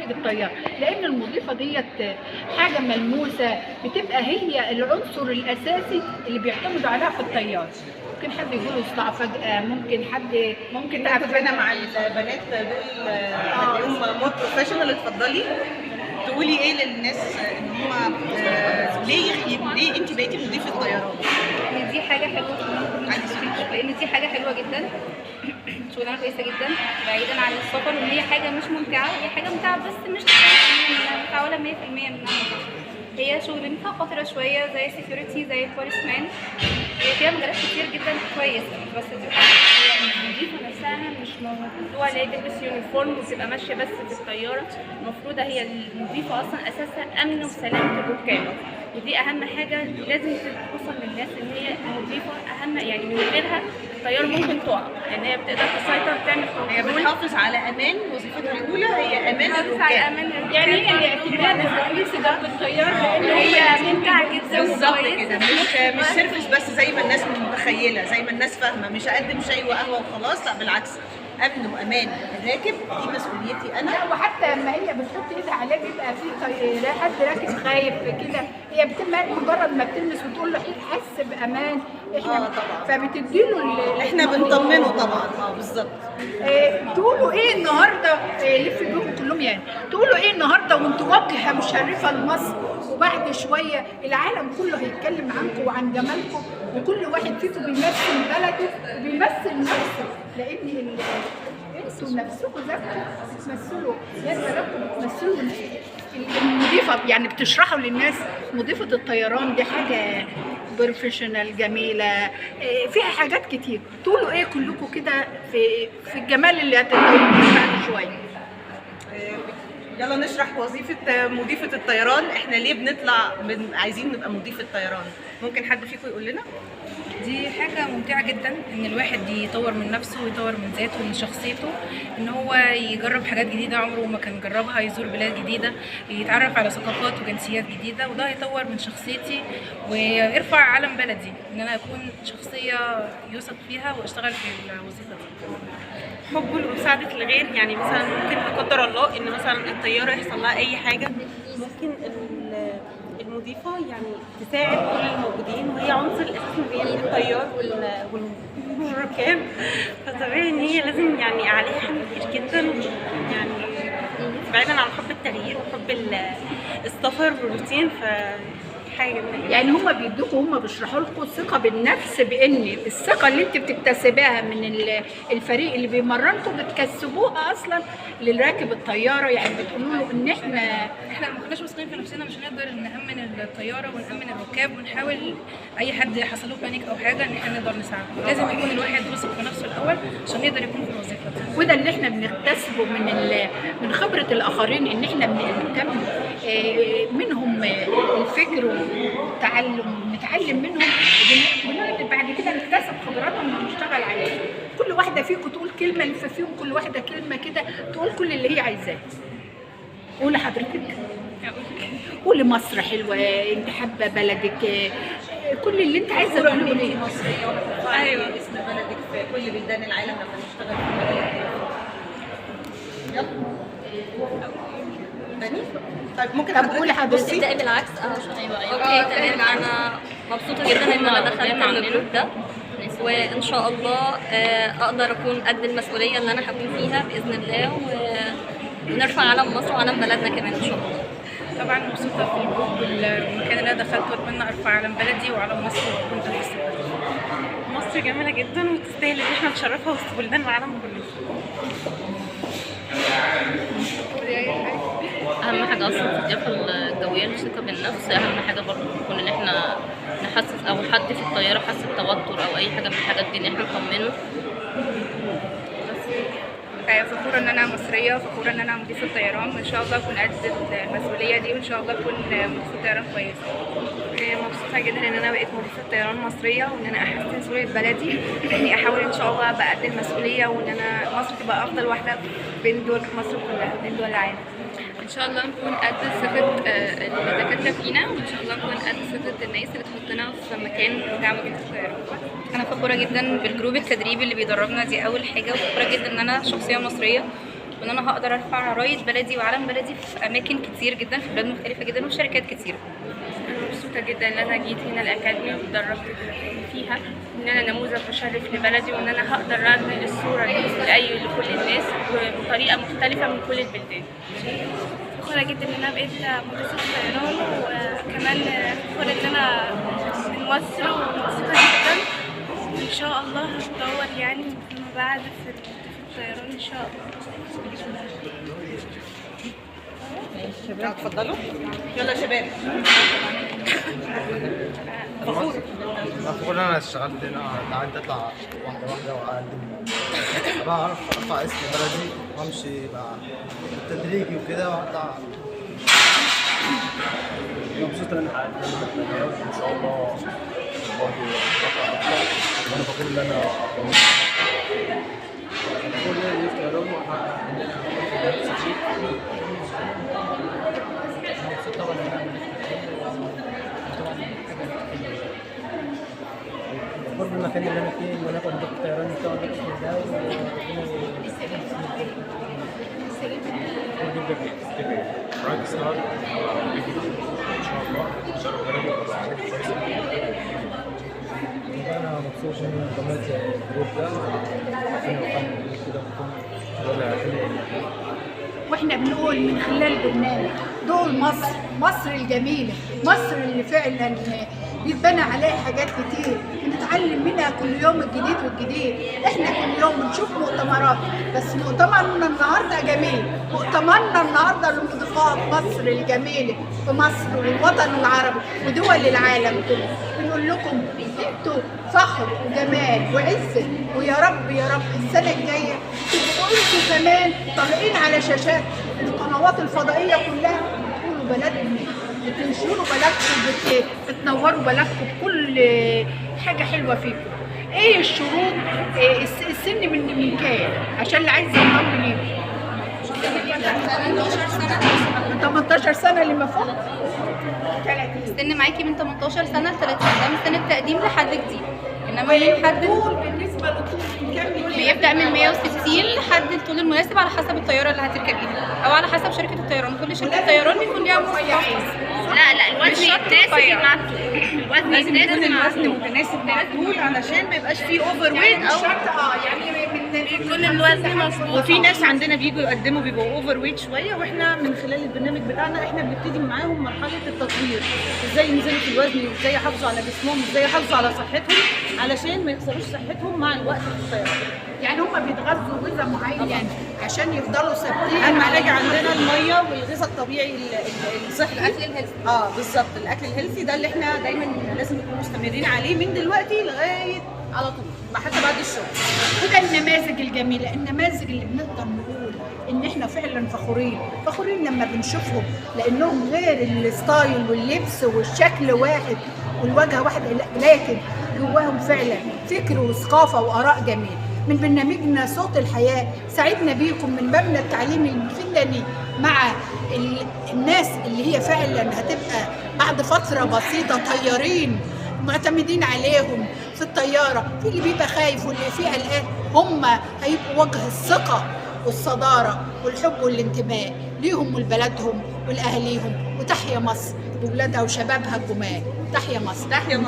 خارج الطياره، لان المضيفه ديت حاجه ملموسه، بتبقى هي العنصر الاساسي اللي بيعتمدوا عليها في الطياره. ممكن حد يقول يطلع فجاه، ممكن ناخد هنا مع البنات دول اللي هم مود بروفيشنال. اتفضلي تقولي ايه للناس ان هم ليه انت بقيتي مضيفه طيران؟ ان دي حاجه حلوه، لان دي حاجه حلوه جدا، شغلانه كويسه جدا بعيدا عن السفر، وان هي حاجه مش ممتعه، هي حاجه ممتعه بس مش 90% منها ممتعه ولا 100% منها. هي شغلانتها خطره شويه زي سيكيورتي زي بوليس مان، هي فيها مجالات كتير جدا كويسه، بس دي المضيفة نفسها مش موضوع اللي هي تلبس يونيفورم وتبقى ماشية بس في الطيارة. المفروض هي المضيفة أصلا أساسها أمن وسلامة الركاب، ودي أهم حاجة لازم توصل للناس إن هي المضيفة أهم، يعني من غيرها الطيارة ممكن تقع، لأن هي بتقدر تسيطر تعمل هي كنترول. بتحافظ على امان، وظيفتها الاولى هي امان بتحافظ على الركاب. أمان الركاب. يعني هي الاعتماد الرئيسي ده في الطياره، لان هي ممتعة جدا بالظبط وكويسة. كده، مش سيرفيس بس زي ما الناس متخيله، زي ما الناس فاهمه، مش اقدم شاي وقهوه وخلاص، لا بالعكس، امن وامان الراكب دي مسؤوليتي انا. لا، وحتى لما هي بتحط ايدها عليه بيبقى في حد راكب خايف كده، هي بتبقى مجرد ما بتلمس وتقول له حس بامان، احنا طبعا. فبتديله احنا بنطمنه طبعا. بالظبط. تقولوا ايه النهارده، لف بيهم كلهم يعني، تقولوا ايه النهارده وانتوا واجهه مشرفه لمصر، وبعد شويه العالم كله هيتكلم عنكم وعن جمالكم، وكل واحد فيكم بيمثل بلده وبيمثل نفسه، لان انتوا نفسكم ذاتكم بتمثلوا ناس بلدكم، بتمثلوا المضيفه، يعني بتشرحوا للناس مضيفه الطيران دي حاجه بروفيشنال جميله، فيها حاجات كتير. تقولوا ايه كلكم كده في الجمال اللي هتتطور بعد شويه؟ يلا نشرح وظيفه مضيفه الطيران، احنا ليه بنطلع عايزين نبقى مضيفه طيران. ممكن حد فيكم يقول لنا؟ دي حاجة ممتعة جدا ان الواحد يطور من نفسه ويطور من ذاته ومن شخصيته، ان هو يجرب حاجات جديدة عمره ما كان جربها، يزور بلاد جديدة، يتعرف على ثقافات وجنسيات جديدة، وده هيطور من شخصيتي ويرفع علم بلدي، ان انا اكون شخصية يوثق فيها واشتغل في الوظيفة دي. حب ومساعدة الغير، يعني مثلا ممكن لا قدر الله ان مثلا الطيارة يحصل لها اي حاجة، ممكن المضيفة يعني تساعد كل الموجودين، وهي عنصر اساسي بين الطيار والركاب، فطبيعي ان هي لازم يعني عليها حمل كتير جدا، يعني بعيدا عن حب التغيير وحب السفر والروتين، حاجه جميله. يعني هما بيدوكوا، هما بيشرحوا لكم الثقه بالنفس، بان الثقه اللي انت بتكتسباها من الفريق اللي بيمرنكم بتكسبوها اصلا للراكب الطياره، يعني بتقولوا له ان احنا ما كناش واثقين في نفسنا، مش هنقدر نأمن الطيارة ونأمن الركاب، ونحاول اي حد حصل له بانيك او حاجة ان احنا نقدر نساعده. لازم يكون الواحد واثق في نفسه الاول عشان يقدر يكون في الوظيفة دي. وده اللي احنا بنكتسبه من خبره الاخرين، ان احنا بنهتم منهم الفكر والتعلم، نتعلم منهم، وبنقعد بعد كده نكتسب خبراتهم ونشتغل عليها. كل واحده فيكم تقول كلمه، لف فيهم كل واحده كلمه كده، تقول كل اللي هي عايزاه. قولي حضرتك. قولي مصر حلوه، انت حابه بلدك، كل اللي انت عايزه تقوليه. انت مصريه ايوه، اسم بلدك في كل بلدان العالم لما نشتغل في بلدك. يلا بني. طيب ممكن قولي حضرتك. ابدأي بالعكس. ايوه اوكي تمام. انا مبسوطه جدا ان انا دخلت الجروب ده، وان شاء الله اقدر اكون قد المسؤوليه اللي انا هكون فيها باذن الله، ونرفع علم مصر وعلم بلدنا كمان ان شاء الله. طبعا مبسوطة في الجروب والمكان اللي انا دخلته، واتمنى ارفع علم بلدي وعلم مصر واكون تنافسية. مصر جميله جدا وتستاهل ان احنا نشرفها وسط بلدان العالم كله. اهم حاجه اصلا في الضيافه الجويه الثقه بالنفس، اهم حاجه برضه تكون ان احنا نحسس او حد في الطياره حس بتوتر او اي حاجه من الحاجات دي ان احنا نطمنه. فخورة ان انا مصرية، فخورة ان انا مضيفة طيران، وان شاء الله اكون قد المسؤولية دي، وان شاء الله اكون مضيفة طيران كويسة. مبسوطة جدا ان انا بقيت مضيفة طيران مصرية، وان انا احسن صورة بلدي، اني احاول ان شاء الله ابقى قد المسؤولية، وان انا مصر تبقى افضل واحدة بين دول مصر كلها، بين دول العالم. ان شاء الله نكون قد ثقة الدكاترة فينا، وان شاء الله نكون قد ثقة الناس اللي تحطنا في مكان بتاع مضيفة الطيران. انا فخورة جدا بالجروب التدريبي اللي بيدربنا، دي اول حاجة، وفخورة جدا ان انا شخصية مصرية، وان انا هقدر ارفع رايه بلدي وعلم بلدي في اماكن كتير جدا، في بلاد مختلفه جدا وفي شركات كتير. انا مبسوطه جدا ان انا جيت هنا الاكاديمي واتدربت فيها، ان انا نموذج مشرف لبلدي، وان انا هقدر انقل الصوره دي لكل الناس وبطريقه مختلفه من كل البلدان. فخورة جدا ان انا بقيت مهندسة طيران، وكمان فخورة ان انا من مصر ومبسوطة جدا. ان شاء الله هتطور يعني فيما بعد في الطيران ان شاء الله. شباب اتفضلوا يلا يا شباب. فخور ان انا اشتغلت هنا، اتعلمت اطلع واحده واحده واقدم بقى اعرف ارفع اسم بلدي وامشي بقى بالتدريجي وكده واطلع. مبسوط ان انا حققت ان شاء الله برضه اطلع اكتر، وانا فخور ان انا فخور ان انا نفسي اروح واحقق ان انا نفسي شيء. مبسوط طبعا ان انا قرب المكان اللي انا فيه، ان انا كنت في الطيران ان شاء الله باذن الله. انا مبسوط ان انضميت للجروب ده كده واحنا بنقول من خلال البرنامج دول مصر الجميله، مصر اللي فعلا بيتبنى عليها حاجات كتير بنتعلم منها كل يوم الجديد والجديد. احنا كل يوم بنشوف مؤتمرات، بس مؤتمرنا النهارده جميل، مؤتمرنا النهارده لمضيفات مصر الجميله في مصر والوطن العربي ودول العالم كله. بنقول لكم انتوا فخر وجمال وعزه، ويا رب يا رب السنه الجايه تبقوا انتوا كمان طالعين على شاشات القنوات الفضائيه كلها تقولوا بلدنا، بتنشروا بلدكم، بتنوروا بلدكم بكل حاجه حلوه فيكم. ايه الشروط؟ السن من كام عشان اللي عايز ينضم ليكم؟ 18 سنه. من 18 سنه لما فوق 30. السن معاكي من 18 سنه ل 30، ده من سن التقديم لحد جديد. انما من حد طول بالنسبه للطول كام؟ بيبدا من 160 لحد الطول المناسب على حسب الطياره اللي هتركبيها او على حسب شركه الطيران. كل شركه طيران بيكون ليها مواصفات. لا الوزن يتناسب مع الطول، الوزن لازم يكون يتناسب مع الوزن متناسب مع الطول علشان ما يبقاش فيه اوفر ويت او يعني يكون الوزن مظبوط. وفي ناس عندنا بيجوا يقدموا بيبقوا اوفر ويت شويه، واحنا من خلال البرنامج بتاعنا احنا بنبتدي معاهم مرحله التطوير، ازاي ينزلوا في الوزن، ازاي يحافظوا على جسمهم، ازاي يحافظوا على صحتهم علشان ما يخسروش صحتهم مع الوقت في الطيران. يعني هم بيتغذوا غذاء معين عشان يفضلوا ثابتين. اهم حاجه عندنا الميه والغذاء الطبيعي الصحي، الاكل الهيلثي. بالظبط، الاكل الهيلثي ده اللي احنا دايما لازم نكون مستمرين عليه من دلوقتي لغايه على طول، ما حتى بعد الشغل. وده النماذج الجميله، النماذج اللي بنقدر نقول ان احنا فعلا فخورين لما بنشوفهم، لانهم غير الستايل واللبس والشكل واحد والوجه واحد، لكن جواهم فعلا فكر وثقافه واراء جميله. من برنامجنا صوت الحياه سعدنا بيكم من مبنى التعليم الفنلندي مع الناس اللي هي فعلا هتبقى بعد فتره بسيطه طيارين معتمدين عليهم في الطياره. في اللي بيبقى خايف واللي فيه قلقان، هم هيبقوا وجه الثقه والصداره والحب والانتماء ليهم ولبلدهم ولاهاليهم. وتحيا مصر بولادها وشبابها الجمال. تحيا مصر. تحيا